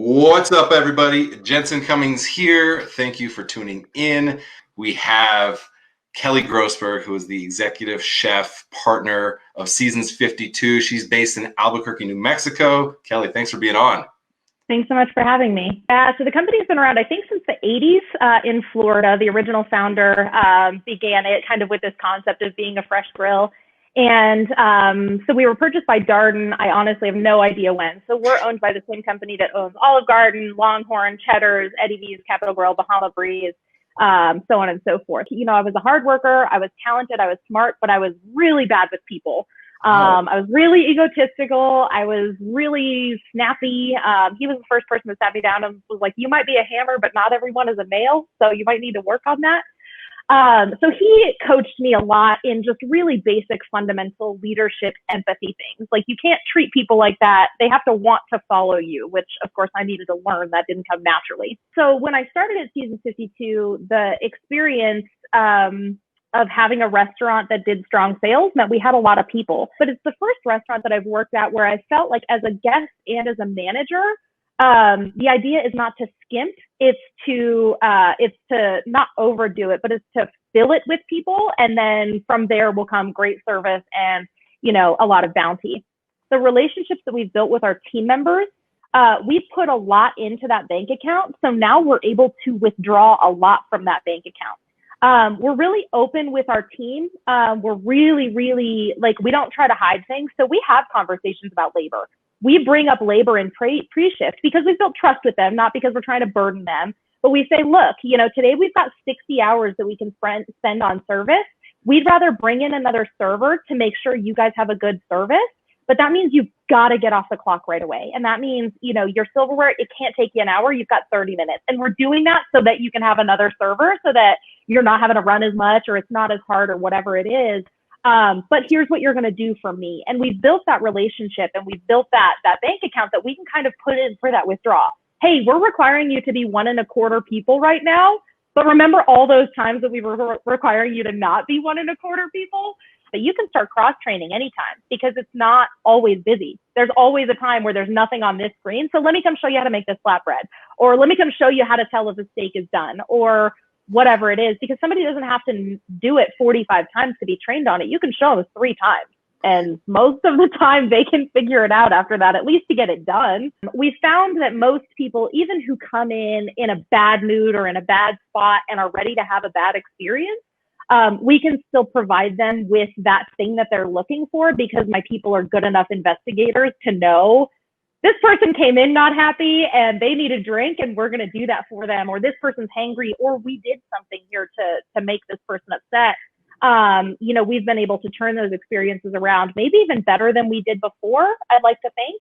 What's up, everybody? Jensen Cummings here. Thank you for tuning in. We have Kelly Grossberg, who is the executive chef partner of Seasons 52. She's based in Albuquerque, New Mexico. Kelly, thanks for being on. Thanks so much for having me. So the company's been around, I think, since the 80s in Florida. The original founder began it kind of with this concept of being a fresh grill. And so we were purchased by Darden. I honestly have no idea when. So we're owned by the same company that owns Olive Garden, Longhorn, Cheddar's, Eddie V's, Capital Grille, Bahama Breeze, so on and so forth. You know, I was a hard worker. I was talented. I was smart, but I was really bad with people. I was really egotistical. I was really snappy. He was the first person that sat me down and was like, you might be a hammer, but not everyone is a nail. So you might need to work on that. So he coached me a lot in just really basic, fundamental leadership, empathy things. Like, you can't treat people like that. They have to want to follow you, which of course I needed to learn. That didn't come naturally. So when I started at Season 52, the experience, of having a restaurant that did strong sales meant we had a lot of people. But it's the first restaurant that I've worked at where I felt like, as a guest and as a manager, the idea is not to skimp. It's to not overdo it, but it's to fill it with people. And then from there will come great service and, you know, a lot of bounty. The relationships that we've built with our team members, we've put a lot into that bank account. So now we're able to withdraw a lot from that bank account. We're really open with our team. We're really, like, we don't try to hide things. So we have conversations about labor. We bring up labor in pre-shift because we've built trust with them, not because we're trying to burden them. But we say, look, you know, today we've got 60 hours that we can spend on service. We'd rather bring in another server to make sure you guys have a good service. But that means you've got to get off the clock right away. And that means, you know, your silverware, it can't take you an hour. You've got 30 minutes. And we're doing that so that you can have another server, so that you're not having to run as much, or it's not as hard, or whatever it is. But here's what you're going to do for me. And we've built that relationship, and we've built that bank account that we can kind of put in for that withdrawal. Hey, we're requiring you to be 1.25 people right now. But remember all those times that we were requiring you to not be 1.25 people? But you can start cross-training anytime, because it's not always busy. There's always a time where there's nothing on this screen. So let me come show you how to make this flatbread, or let me come show you how to tell if a steak is done, or whatever it is, because somebody doesn't have to do it 45 times to be trained on it. You can show them 3 times. And most of the time they can figure it out after that, at least to get it done. We found that most people, even who come in a bad mood or in a bad spot and are ready to have a bad experience, we can still provide them with that thing that they're looking for, because my people are good enough investigators to know this person came in not happy and they need a drink, and we're going to do that for them. Or this person's hangry, or we did something here to make this person upset. You know, we've been able to turn those experiences around, maybe even better than we did before, I'd like to think.